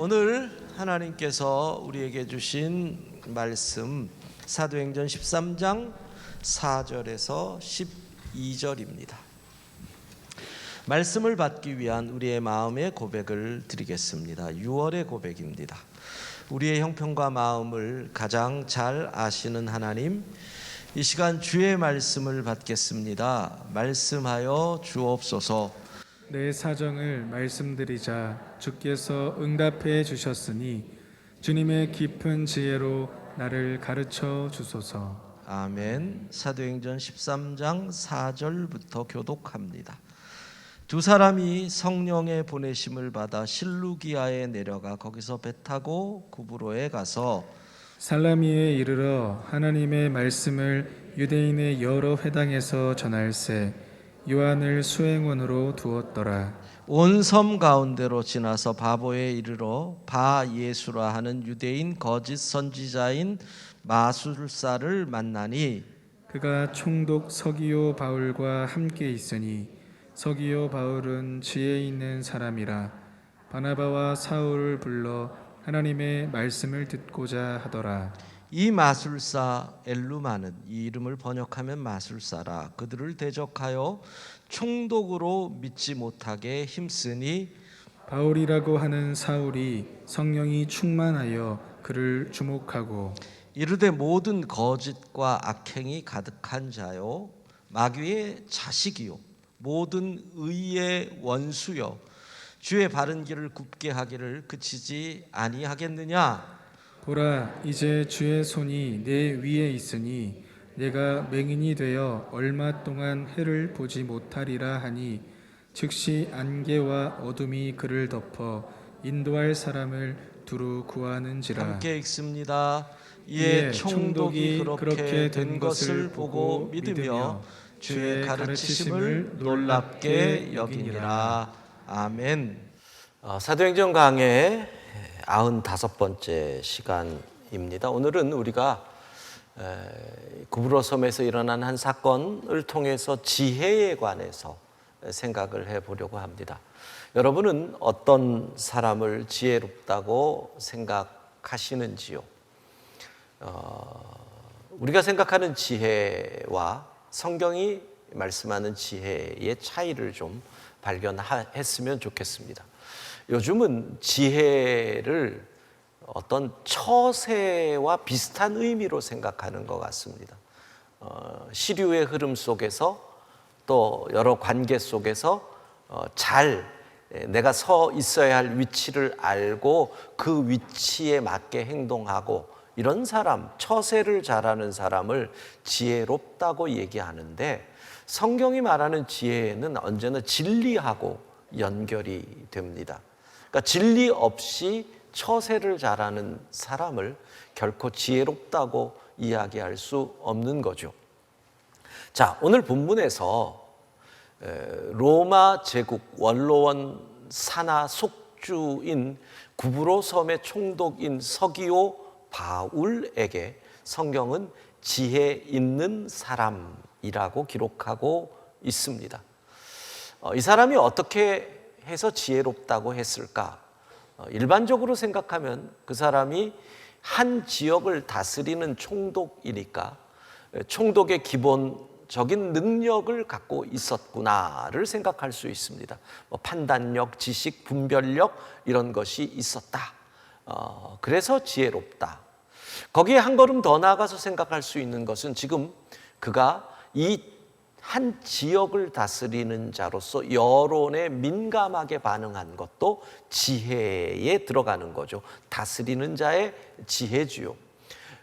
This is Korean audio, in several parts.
오늘 하나님께서 우리에게 주신 말씀 사도행전 13장 4절에서 12절입니다. 말씀을 받기 위한 우리의 마음의 고백을 드리겠습니다. 6월의 고백입니다. 우리의 형편과 마음을 가장 잘 아시는 하나님, 이 시간 주의 말씀을 받겠습니다. 말씀하여 주옵소서. 내 사정을 말씀드리자 주께서 응답해 주셨으니 주님의 깊은 지혜로 나를 가르쳐 주소서. 아멘. 사도행전 13장 4절부터 교독합니다. 두 사람이 성령의 보내심을 받아 실루기아에 내려가 거기서 배 타고 구브로에 가서 살라미에 이르러 하나님의 말씀을 유대인의 여러 회당에서 전할세 요한을 수행원으로 두었더라. 온 섬 가운데로 지나서 바보에 이르러 바 예수라 하는 유대인 거짓 선지자인 마술사를 만나니 그가 총독 서기오 바울과 함께 있으니 서기오 바울은 지혜 있는 사람이라 바나바와 사울을 불러 하나님의 말씀을 듣고자 하더라. 이 마술사 엘루마는, 이 이름을 번역하면 마술사라, 그들을 대적하여 총독으로 믿지 못하게 힘쓰니 바울이라고 하는 사울이 성령이 충만하여 그를 주목하고 이르되 모든 거짓과 악행이 가득한 자요 마귀의 자식이요 모든 의의 원수요 주의 바른 길을 굽게 하기를 그치지 아니하겠느냐. 보라, 이제 주의 손이 내 위에 있으니 내가 맹인이 되어 얼마 동안 해를 보지 못하리라 하니 즉시 안개와 어둠이 그를 덮어 인도할 사람을 두루 구하는지라. 함께 읽습니다. 이에 총독이 그렇게 된 것을 보고 믿으며 주의 가르치심을 놀랍게 여기니라. 아멘. 사도행전 강해 95번째 시간입니다. 오늘은 우리가 구브로 섬에서 일어난 한 사건을 통해서 지혜에 관해서 생각을 해보려고 합니다. 여러분은 어떤 사람을 지혜롭다고 생각하시는지요? 우리가 생각하는 지혜와 성경이 말씀하는 지혜의 차이를 좀 발견했으면 좋겠습니다. 요즘은 지혜를 어떤 처세와 비슷한 의미로 생각하는 것 같습니다. 시류의 흐름 속에서 또 여러 관계 속에서 잘 내가 서 있어야 할 위치를 알고 그 위치에 맞게 행동하고 이런 사람, 처세를 잘하는 사람을 지혜롭다고 얘기하는데 성경이 말하는 지혜는 언제나 진리하고 연결이 됩니다. 그러니까 진리 없이 처세를 잘하는 사람을 결코 지혜롭다고 이야기할 수 없는 거죠. 자, 오늘 본문에서 로마 제국 원로원 산하 속주인 구브로 섬의 총독인 서기오 바울에게 성경은 지혜 있는 사람이라고 기록하고 있습니다. 이 사람이 어떻게 해서 지혜롭다고 했을까? 일반적으로 생각하면 그 사람이 한 지역을 다스리는 총독이니까 총독의 기본적인 능력을 갖고 있었구나를 생각할 수 있습니다. 판단력, 지식, 분별력 이런 것이 있었다. 그래서 지혜롭다. 거기에 한 걸음 더 나아가서 생각할 수 있는 것은 지금 그가 이 한 지역을 다스리는 자로서 여론에 민감하게 반응한 것도 지혜에 들어가는 거죠. 다스리는 자의 지혜지요.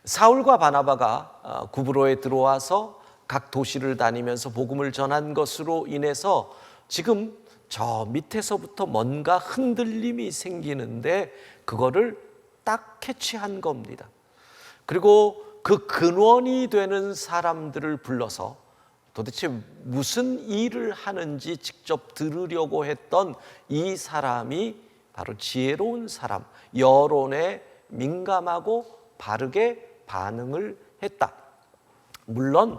사울과 바나바가 구브로에 들어와서 각 도시를 다니면서 복음을 전한 것으로 인해서 지금 저 밑에서부터 뭔가 흔들림이 생기는데 그거를 딱 캐치한 겁니다. 그리고 그 근원이 되는 사람들을 불러서 도대체 무슨 일을 하는지 직접 들으려고 했던 이 사람이 바로 지혜로운 사람, 여론에 민감하고 바르게 반응을 했다. 물론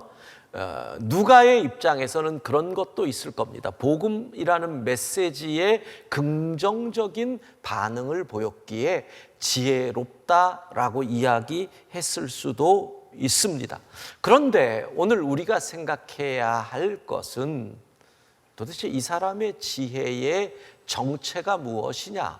누가의 입장에서는 그런 것도 있을 겁니다. 복음이라는 메시지에 긍정적인 반응을 보였기에 지혜롭다라고 이야기했을 수도 있습니다. 그런데 오늘 우리가 생각해야 할 것은 도대체 이 사람의 지혜의 정체가 무엇이냐?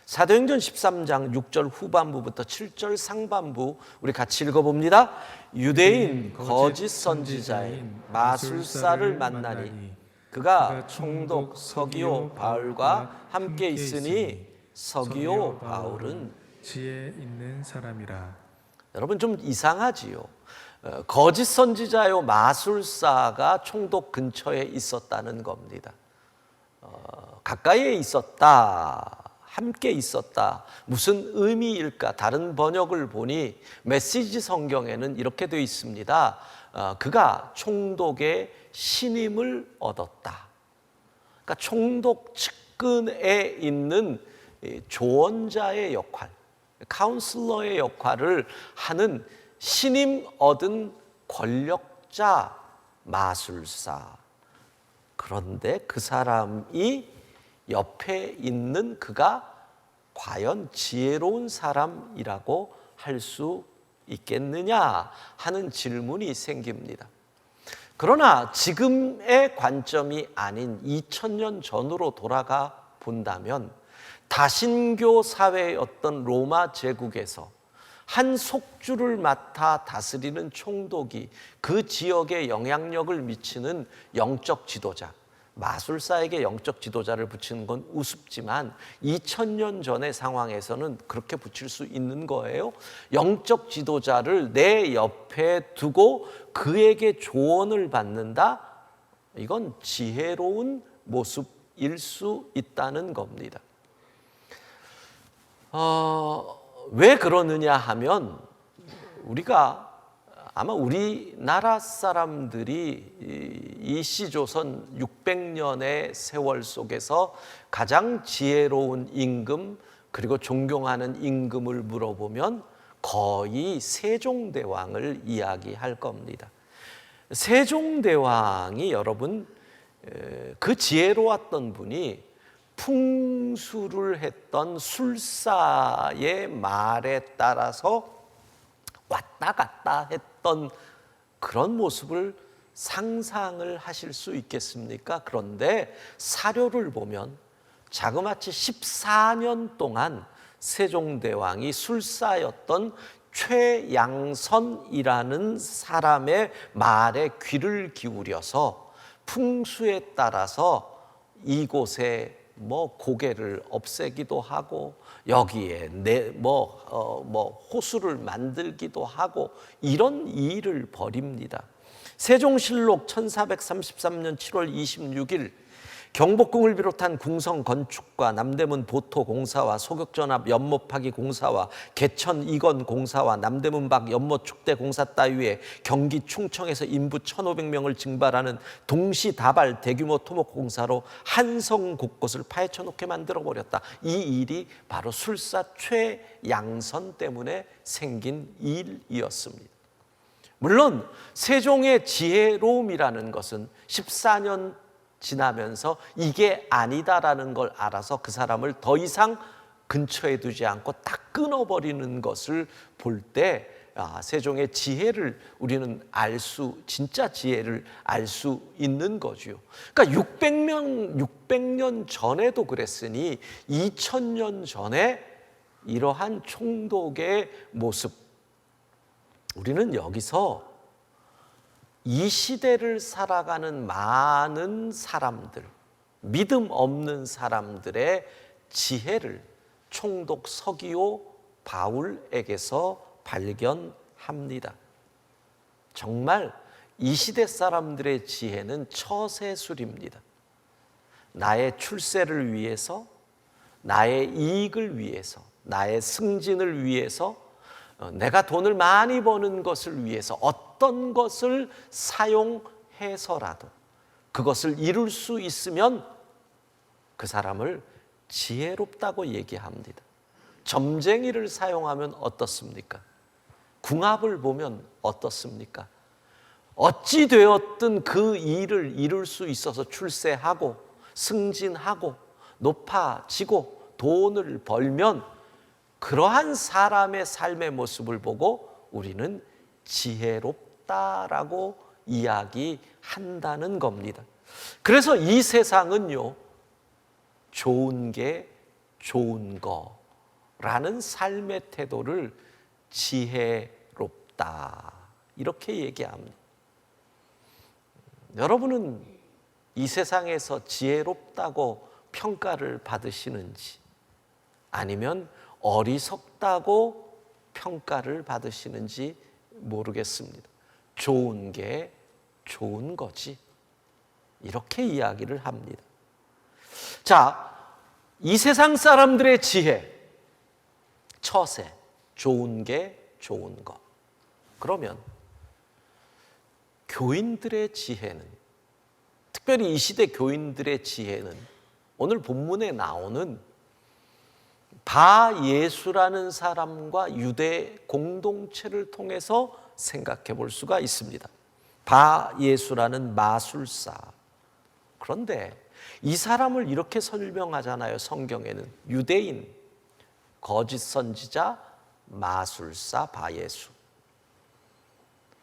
사도행전 13장 6절 후반부부터 7절 상반부 우리 같이 읽어봅니다. 유대인 거짓 선지자인 마술사를 만나니 그가 총독 서기오 바울과 함께 있으니 서기오 바울은 지혜 있는 사람이라. 여러분 좀 이상하지요. 거짓 선지자요 마술사가 총독 근처에 있었다는 겁니다. 가까이에 있었다. 함께 있었다. 무슨 의미일까? 다른 번역을 보니 메시지 성경에는 이렇게 되어 있습니다. 그가 총독의 신임을 얻었다. 그러니까 총독 측근에 있는 조언자의 역할, 카운슬러의 역할을 하는 신임 얻은 권력자 마술사. 그런데 그 사람이 옆에 있는 그가 과연 지혜로운 사람이라고 할 수 있겠느냐 하는 질문이 생깁니다. 그러나 지금의 관점이 아닌 2000년 전으로 돌아가 본다면 다신교 사회였던 로마 제국에서 한 속주를 맡아 다스리는 총독이 그 지역에 영향력을 미치는 영적 지도자, 마술사에게 영적 지도자를 붙이는 건 우습지만 2000년 전의 상황에서는 그렇게 붙일 수 있는 거예요. 영적 지도자를 내 옆에 두고 그에게 조언을 받는다? 이건 지혜로운 모습일 수 있다는 겁니다. 왜 그러느냐 하면 우리가 아마 우리나라 사람들이 이 시조선 600년의 세월 속에서 가장 지혜로운 임금 그리고 존경하는 임금을 물어보면 거의 세종대왕을 이야기할 겁니다. 세종대왕이 여러분 그 지혜로웠던 분이 풍수를 했던 술사의 말에 따라서 왔다 갔다 했던 그런 모습을 상상을 하실 수 있겠습니까? 그런데 사료를 보면 자그마치 14년 동안 세종대왕이 술사였던 최양선이라는 사람의 말에 귀를 기울여서 풍수에 따라서 이곳에 고개를 없애기도 하고 여기에 호수를 만들기도 하고 이런 일을 벌입니다. 세종실록 1433년 7월 26일 경복궁을 비롯한 궁성 건축과 남대문 보토 공사와 소격전압 연못 파기 공사와 개천 이건 공사와 남대문 밖 연못 축대 공사 따위에 경기 충청에서 인부 1,500명을 징발하는 동시다발 대규모 토목 공사로 한성 곳곳을 파헤쳐 놓게 만들어 버렸다. 이 일이 바로 술사 최양선 때문에 생긴 일이었습니다. 물론 세종의 지혜로움이라는 것은 14년 지나면서 이게 아니다라는 걸 알아서 그 사람을 더 이상 근처에 두지 않고 딱 끊어버리는 것을 볼 때 세종의 지혜를 우리는 진짜 지혜를 알 수 있는 거죠. 그러니까 600년 전에도 그랬으니 2000년 전에 이러한 총독의 모습, 우리는 여기서 이 시대를 살아가는 많은 사람들, 믿음 없는 사람들의 지혜를 총독 서기오 바울에게서 발견합니다. 정말 이 시대 사람들의 지혜는 처세술입니다. 나의 출세를 위해서, 나의 이익을 위해서, 나의 승진을 위해서, 내가 돈을 많이 버는 것을 위해서 어떤 것을 사용해서라도 그것을 이룰 수 있으면 그 사람을 지혜롭다고 얘기합니다. 점쟁이를 사용하면 어떻습니까? 궁합을 보면 어떻습니까? 어찌 되었든 그 일을 이룰 수 있어서 출세하고 승진하고 높아지고 돈을 벌면 그러한 사람의 삶의 모습을 보고 우리는 지혜롭다라고 이야기한다는 겁니다. 그래서 이 세상은요, 좋은 게 좋은 거라는 삶의 태도를 지혜롭다 이렇게 얘기합니다. 여러분은 이 세상에서 지혜롭다고 평가를 받으시는지 아니면 어리석다고 평가를 받으시는지 모르겠습니다. 좋은 게 좋은 거지. 이렇게 이야기를 합니다. 자, 이 세상 사람들의 지혜, 처세, 좋은 게 좋은 것. 그러면 교인들의 지혜는, 특별히 이 시대 교인들의 지혜는 오늘 본문에 나오는 바예수라는 사람과 유대 공동체를 통해서 생각해 볼 수가 있습니다. 바예수라는 마술사. 그런데 이 사람을 이렇게 설명하잖아요. 성경에는 유대인, 거짓 선지자, 마술사, 바예수.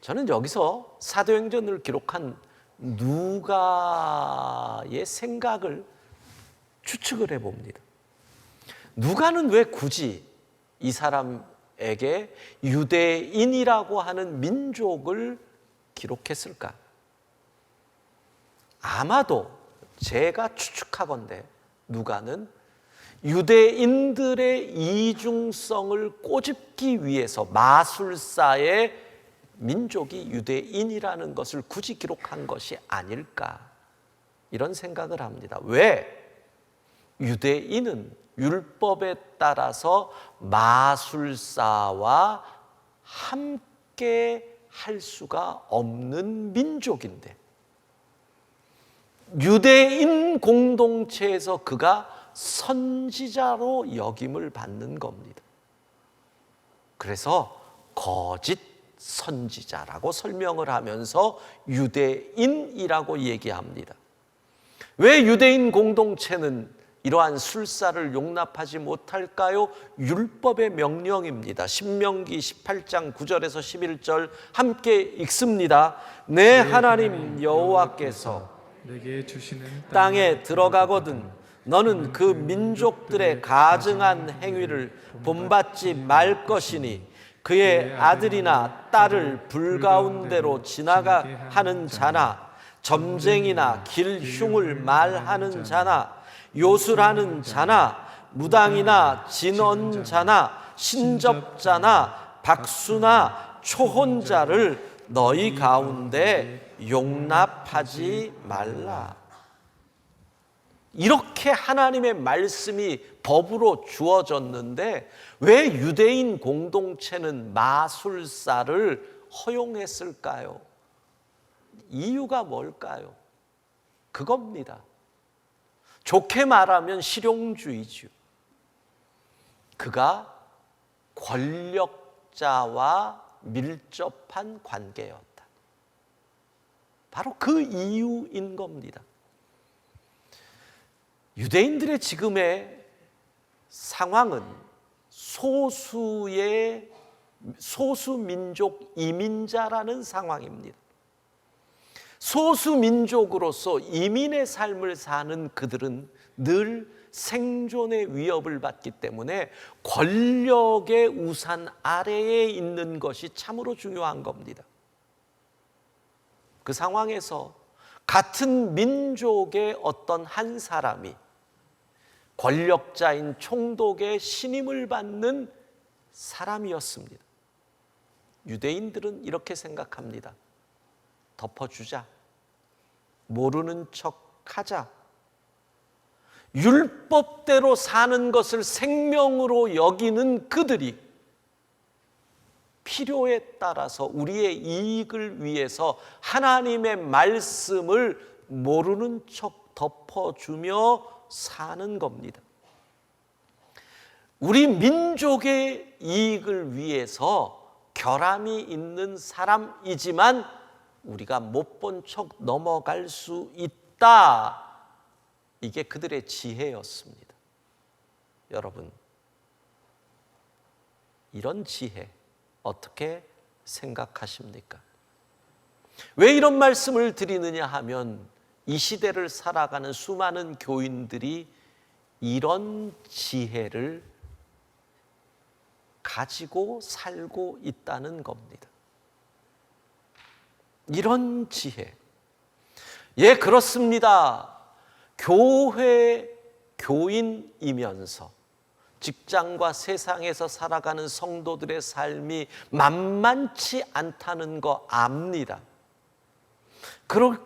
저는 여기서 사도행전을 기록한 누가의 생각을 추측을 해봅니다. 누가는 왜 굳이 이 사람에게 유대인이라고 하는 민족을 기록했을까? 아마도 제가 추측하건대 누가는 유대인들의 이중성을 꼬집기 위해서 마술사의 민족이 유대인이라는 것을 굳이 기록한 것이 아닐까, 이런 생각을 합니다. 왜? 유대인은 율법에 따라서 마술사와 함께 할 수가 없는 민족인데 유대인 공동체에서 그가 선지자로 역임을 받는 겁니다. 그래서 거짓 선지자라고 설명을 하면서 유대인이라고 얘기합니다. 왜 유대인 공동체는 이러한 술사를 용납하지 못할까요? 율법의 명령입니다. 신명기 18장 9절에서 11절 함께 읽습니다. 내 하나님 여호와께서 내게 주시는 땅에 들어가거든 너는 그 민족들의 가증한 행위를 본받지 말 것이니 그의 아들이나 딸을 불 가운데로 지나가 하는 자나 점쟁이나 길흉을 말하는 자나 요술하는 자나 무당이나 진언자나 신접자나 박수나 초혼자를 너희 가운데 용납하지 말라. 이렇게 하나님의 말씀이 법으로 주어졌는데 왜 유대인 공동체는 마술사를 허용했을까요? 이유가 뭘까요? 그겁니다. 좋게 말하면 실용주의죠. 그가 권력자와 밀접한 관계였다. 바로 그 이유인 겁니다. 유대인들의 지금의 상황은 소수민족 이민자라는 상황입니다. 소수민족으로서 이민의 삶을 사는 그들은 늘 생존의 위협을 받기 때문에 권력의 우산 아래에 있는 것이 참으로 중요한 겁니다. 그 상황에서 같은 민족의 어떤 한 사람이 권력자인 총독의 신임을 받는 사람이었습니다. 유대인들은 이렇게 생각합니다. 덮어주자. 모르는 척하자. 율법대로 사는 것을 생명으로 여기는 그들이 필요에 따라서 우리의 이익을 위해서 하나님의 말씀을 모르는 척 덮어주며 사는 겁니다. 우리 민족의 이익을 위해서 결함이 있는 사람이지만 우리가 못 본 척 넘어갈 수 있다. 이게 그들의 지혜였습니다. 여러분, 이런 지혜 어떻게 생각하십니까? 왜 이런 말씀을 드리느냐 하면 이 시대를 살아가는 수많은 교인들이 이런 지혜를 가지고 살고 있다는 겁니다. 이런 지혜. 예, 그렇습니다. 교회 교인이면서 직장과 세상에서 살아가는 성도들의 삶이 만만치 않다는 거 압니다.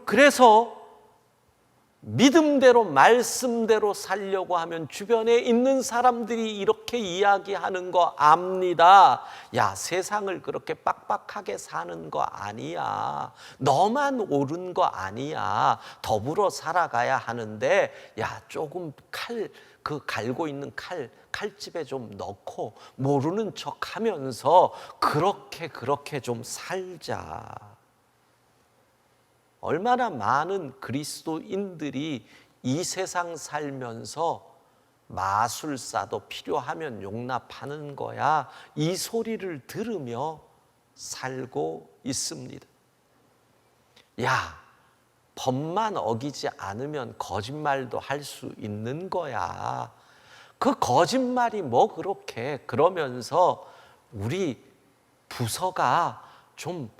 그래서 믿음대로 말씀대로 살려고 하면 주변에 있는 사람들이 이렇게 이야기하는 거 압니다. 야, 세상을 그렇게 빡빡하게 사는 거 아니야. 너만 옳은 거 아니야. 더불어 살아가야 하는데 야, 조금 갈고 있는 칼집에 좀 넣고 모르는 척하면서 그렇게 좀 살자. 얼마나 많은 그리스도인들이 이 세상 살면서 마술사도 필요하면 용납하는 거야. 이 소리를 들으며 살고 있습니다. 야, 법만 어기지 않으면 거짓말도 할 수 있는 거야. 그 거짓말이 뭐 그렇게, 그러면서 우리 부서가 좀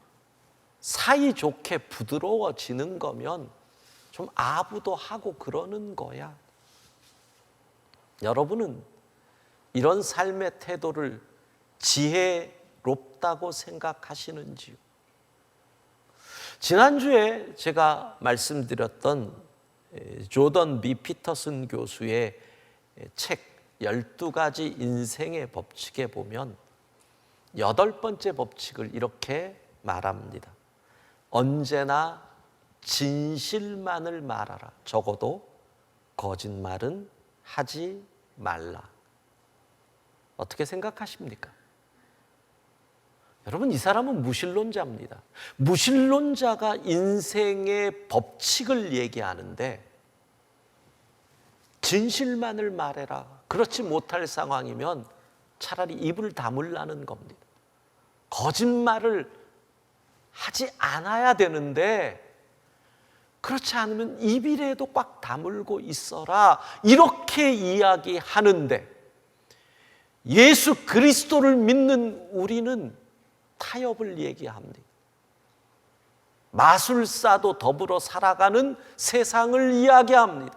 사이좋게 부드러워지는 거면 좀 아부도 하고 그러는 거야. 여러분은 이런 삶의 태도를 지혜롭다고 생각하시는지요? 지난주에 제가 말씀드렸던 조던 B. 피터슨 교수의 책 12가지 인생의 법칙에 보면 8번째 법칙을 이렇게 말합니다. 언제나 진실만을 말하라. 적어도 거짓말은 하지 말라. 어떻게 생각하십니까? 여러분, 이 사람은 무신론자입니다. 무신론자가 인생의 법칙을 얘기하는데 진실만을 말해라. 그렇지 못할 상황이면 차라리 입을 다물라는 겁니다. 거짓말을 하지 않아야 되는데 그렇지 않으면 입이라도 꽉 다물고 있어라. 이렇게 이야기하는데 예수 그리스도를 믿는 우리는 타협을 얘기합니다. 마술사도 더불어 살아가는 세상을 이야기합니다.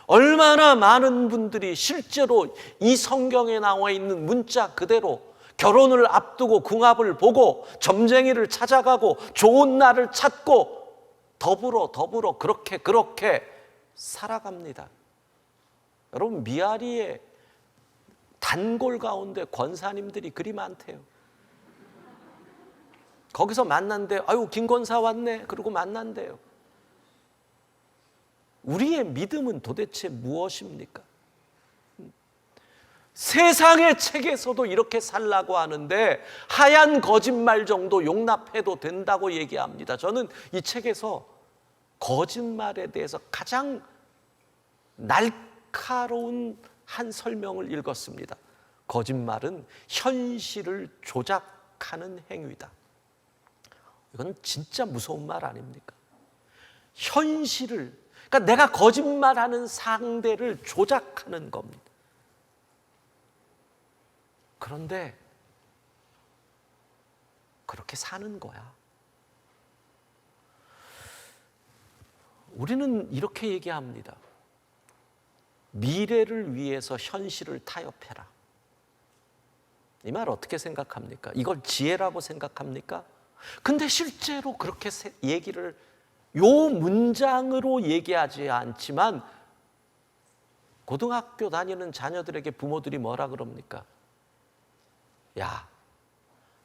얼마나 많은 분들이 실제로 이 성경에 나와 있는 문자 그대로 결혼을 앞두고 궁합을 보고 점쟁이를 찾아가고 좋은 날을 찾고 더불어 그렇게 살아갑니다. 여러분, 미아리의 단골 가운데 권사님들이 그리 많대요. 거기서 만난대. 아유, 김 권사 왔네. 그러고 만난대요. 우리의 믿음은 도대체 무엇입니까? 세상의 책에서도 이렇게 살라고 하는데 하얀 거짓말 정도 용납해도 된다고 얘기합니다. 저는 이 책에서 거짓말에 대해서 가장 날카로운 한 설명을 읽었습니다. 거짓말은 현실을 조작하는 행위다. 이건 진짜 무서운 말 아닙니까? 현실을, 그러니까 내가 거짓말하는 상대를 조작하는 겁니다. 그런데 그렇게 사는 거야. 우리는 이렇게 얘기합니다. 미래를 위해서 현실을 타협해라. 이 말 어떻게 생각합니까? 이걸 지혜라고 생각합니까? 근데 실제로 그렇게 얘기를 요 문장으로 얘기하지 않지만 고등학교 다니는 자녀들에게 부모들이 뭐라 그럽니까? 야,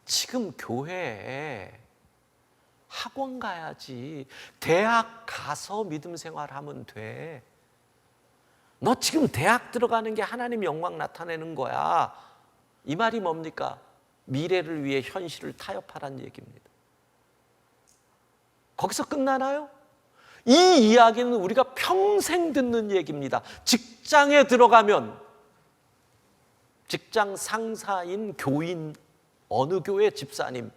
지금 교회에 학원 가야지. 대학 가서 믿음 생활하면 돼. 너 지금 대학 들어가는 게 하나님 영광 나타내는 거야. 이 말이 뭡니까? 미래를 위해 현실을 타협하라는 얘기입니다. 거기서 끝나나요? 이 이야기는 우리가 평생 듣는 얘기입니다. 직장에 들어가면 직장 상사인 교인, 어느 교회 집사님,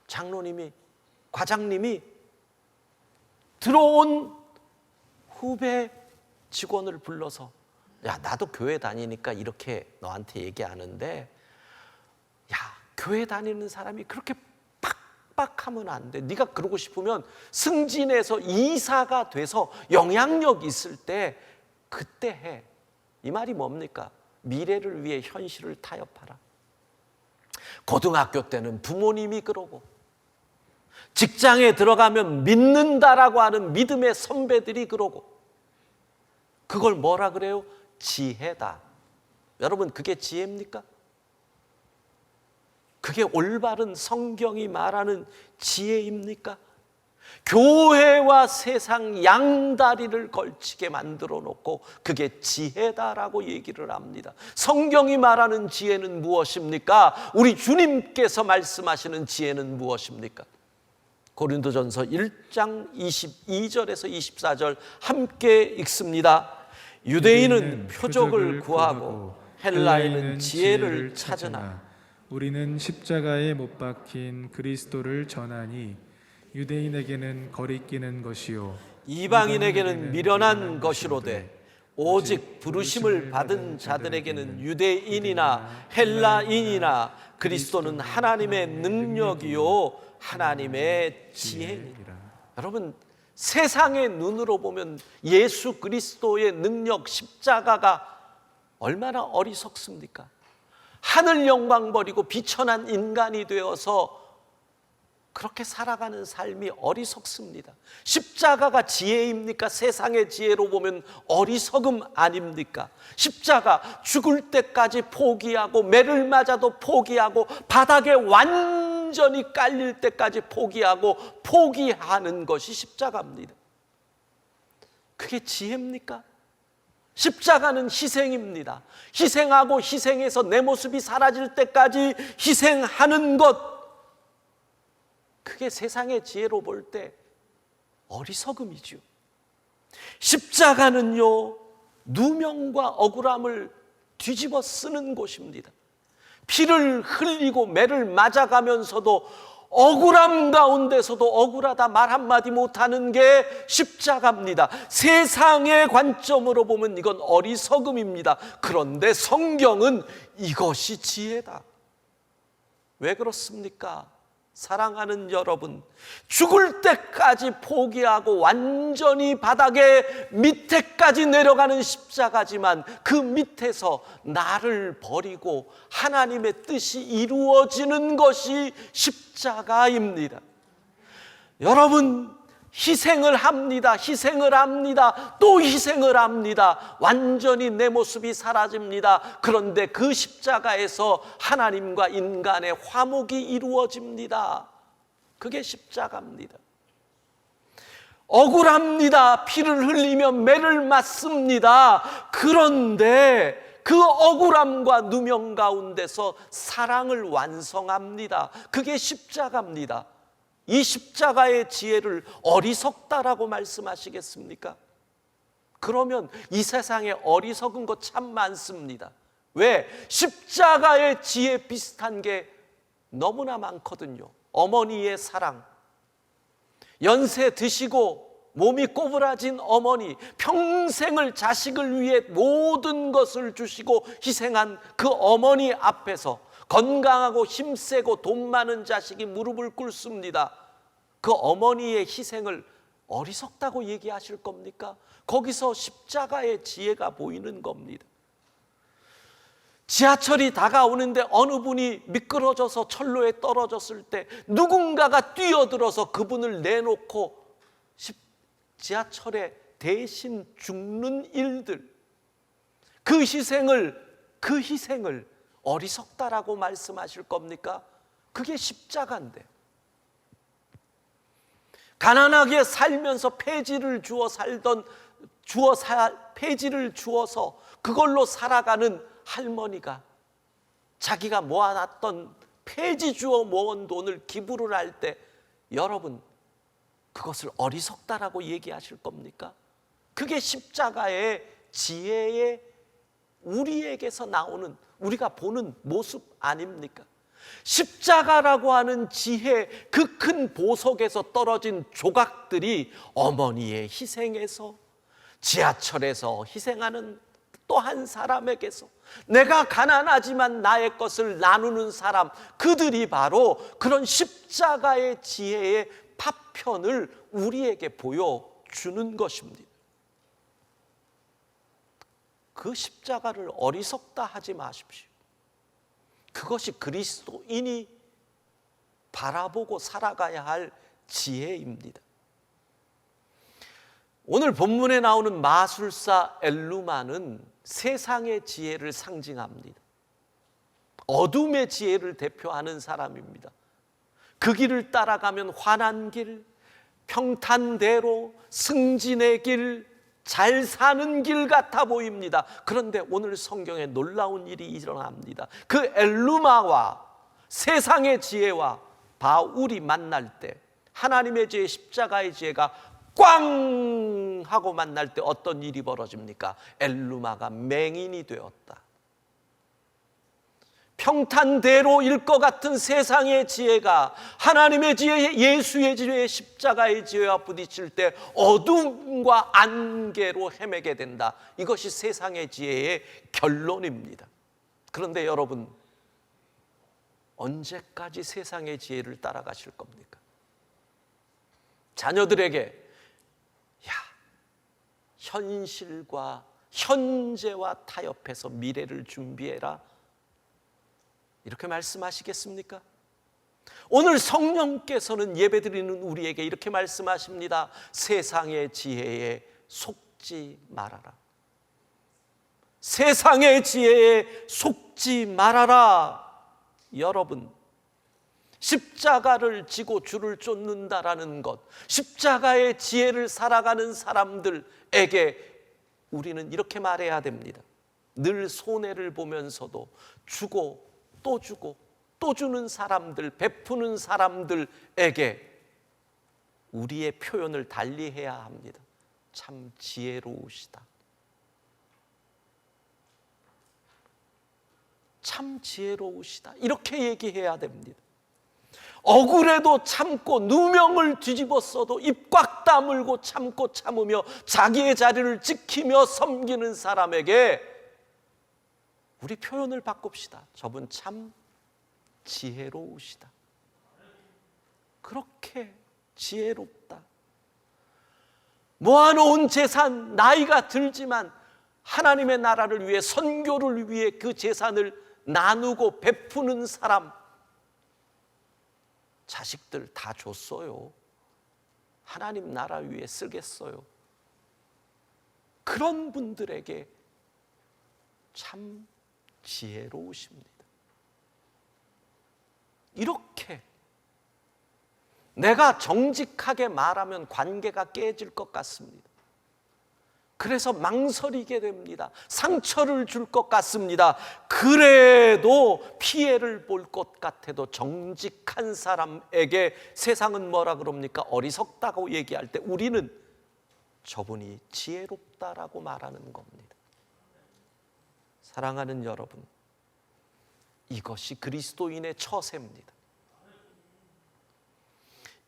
장로님이, 과장님이 들어온 후배 직원을 불러서 야, 나도 교회 다니니까 이렇게 너한테 얘기하는데 야, 교회 다니는 사람이 그렇게 빡빡하면 안 돼. 네가 그러고 싶으면 승진해서 이사가 돼서 영향력 있을 때 그때 해. 이 말이 뭡니까? 미래를 위해 현실을 타협하라. 고등학교 때는 부모님이 그러고 직장에 들어가면 믿는다라고 하는 믿음의 선배들이 그러고 그걸 뭐라 그래요? 지혜다. 여러분, 그게 지혜입니까? 그게 올바른 성경이 말하는 지혜입니까? 교회와 세상 양다리를 걸치게 만들어 놓고 그게 지혜다라고 얘기를 합니다. 성경이 말하는 지혜는 무엇입니까? 우리 주님께서 말씀하시는 지혜는 무엇입니까? 고린도전서 1장 22절에서 24절 함께 읽습니다. 유대인은 표적을 구하고 헬라인은 지혜를 찾으나 우리는 십자가에 못 박힌 그리스도를 전하니 유대인에게는 거리끼는 것이요 이방인에게는 미련한 것이로되 오직 부르심을 받은 자들에게는 유대인이나 헬라인이나 그리스도는 하나님의 능력이요 하나님의 지혜니라. 여러분, 세상의 눈으로 보면 예수 그리스도의 능력, 십자가가 얼마나 어리석습니까? 하늘 영광 버리고 비천한 인간이 되어서 그렇게 살아가는 삶이 어리석습니다. 십자가가 지혜입니까? 세상의 지혜로 보면 어리석음 아닙니까? 십자가, 죽을 때까지 포기하고 매를 맞아도 포기하고 바닥에 완전히 깔릴 때까지 포기하고 포기하는 것이 십자가입니다. 그게 지혜입니까? 십자가는 희생입니다. 희생하고 희생해서 내 모습이 사라질 때까지 희생하는 것, 그게 세상의 지혜로 볼 때 어리석음이죠. 십자가는요, 누명과 억울함을 뒤집어 쓰는 곳입니다. 피를 흘리고 매를 맞아가면서도 억울함 가운데서도 억울하다 말 한마디 못하는 게 십자가입니다. 세상의 관점으로 보면 이건 어리석음입니다. 그런데 성경은 이것이 지혜다. 왜 그렇습니까? 사랑하는 여러분, 죽을 때까지 포기하고 완전히 바닥에 밑에까지 내려가는 십자가지만 그 밑에서 나를 버리고 하나님의 뜻이 이루어지는 것이 십자가입니다. 여러분, 희생을 합니다. 희생을 합니다. 또 희생을 합니다. 완전히 내 모습이 사라집니다. 그런데 그 십자가에서 하나님과 인간의 화목이 이루어집니다. 그게 십자가입니다. 억울합니다. 피를 흘리며 매를 맞습니다. 그런데 그 억울함과 누명 가운데서 사랑을 완성합니다. 그게 십자가입니다. 이 십자가의 지혜를 어리석다라고 말씀하시겠습니까? 그러면 이 세상에 어리석은 것 참 많습니다. 왜? 십자가의 지혜 비슷한 게 너무나 많거든요. 어머니의 사랑, 연세 드시고 몸이 꼬부라진 어머니, 평생을 자식을 위해 모든 것을 주시고 희생한 그 어머니 앞에서 건강하고 힘세고 돈 많은 자식이 무릎을 꿇습니다. 그 어머니의 희생을 어리석다고 얘기하실 겁니까? 거기서 십자가의 지혜가 보이는 겁니다. 지하철이 다가오는데 어느 분이 미끄러져서 철로에 떨어졌을 때 누군가가 뛰어들어서 그분을 내놓고 지하철에 대신 죽는 일들, 그 희생을 어리석다라고 말씀하실 겁니까? 그게 십자가인데. 가난하게 살면서 폐지를 폐지를 주어서 그걸로 살아가는 할머니가 자기가 모아놨던 폐지 주어 모은 돈을 기부를 할 때, 여러분, 그것을 어리석다라고 얘기하실 겁니까? 그게 십자가의 지혜의 우리에게서 나오는, 우리가 보는 모습 아닙니까? 십자가라고 하는 지혜, 그 큰 보석에서 떨어진 조각들이 어머니의 희생에서, 지하철에서 희생하는 또 한 사람에게서, 내가 가난하지만 나의 것을 나누는 사람, 그들이 바로 그런 십자가의 지혜의 파편을 우리에게 보여주는 것입니다. 그 십자가를 어리석다 하지 마십시오. 그것이 그리스도인이 바라보고 살아가야 할 지혜입니다. 오늘 본문에 나오는 마술사 엘루마는 세상의 지혜를 상징합니다. 어둠의 지혜를 대표하는 사람입니다. 그 길을 따라가면 환한 길, 평탄대로, 승진의 길, 잘 사는 길 같아 보입니다. 그런데 오늘 성경에 놀라운 일이 일어납니다. 그 엘루마와 세상의 지혜와 바울이 만날 때, 하나님의 지혜, 십자가의 지혜가 꽝 하고 만날 때 어떤 일이 벌어집니까? 엘루마가 맹인이 되었다. 평탄대로일 것 같은 세상의 지혜가 하나님의 지혜, 예수의 지혜, 십자가의 지혜와 부딪힐 때 어둠과 안개로 헤매게 된다. 이것이 세상의 지혜의 결론입니다. 그런데 여러분, 언제까지 세상의 지혜를 따라가실 겁니까? 자녀들에게 현실과 현재와 타협해서 미래를 준비해라, 이렇게 말씀하시겠습니까? 오늘 성령께서는 예배드리는 우리에게 이렇게 말씀하십니다. 세상의 지혜에 속지 말아라. 세상의 지혜에 속지 말아라. 여러분, 십자가를 지고 주를 쫓는다라는 것, 십자가의 지혜를 살아가는 사람들에게 우리는 이렇게 말해야 됩니다. 늘 손해를 보면서도 주고 또 주고 또 주는 사람들, 베푸는 사람들에게 우리의 표현을 달리해야 합니다. 참 지혜로우시다. 참 지혜로우시다. 이렇게 얘기해야 됩니다. 억울해도 참고, 누명을 뒤집었어도 입 꽉 다물고 참고 참으며 자기의 자리를 지키며 섬기는 사람에게 우리 표현을 바꿉시다. 저분 참 지혜로우시다. 그렇게 지혜롭다. 모아놓은 재산, 나이가 들지만 하나님의 나라를 위해, 선교를 위해 그 재산을 나누고 베푸는 사람, 자식들 다 줬어요. 하나님 나라 위해 쓰겠어요. 그런 분들에게 참 지혜로우십니다. 이렇게 내가 정직하게 말하면 관계가 깨질 것 같습니다. 그래서 망설이게 됩니다. 상처를 줄 것 같습니다. 그래도 피해를 볼 것 같아도 정직한 사람에게 세상은 뭐라 그럽니까? 어리석다고 얘기할 때 우리는 저분이 지혜롭다라고 말하는 겁니다. 사랑하는 여러분, 이것이 그리스도인의 처세입니다.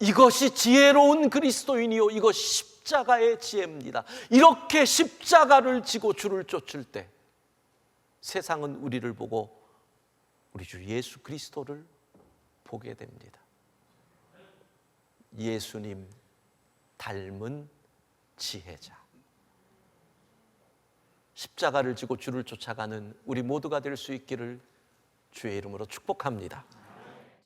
이것이 지혜로운 그리스도인이요, 이것이 십자가의 지혜입니다. 이렇게 십자가를 지고 주를 쫓을 때 세상은 우리를 보고 우리 주 예수 그리스도를 보게 됩니다. 예수님 닮은 지혜자, 십자가를 지고 주를 쫓아가는 우리 모두가 될 수 있기를 주의 이름으로 축복합니다.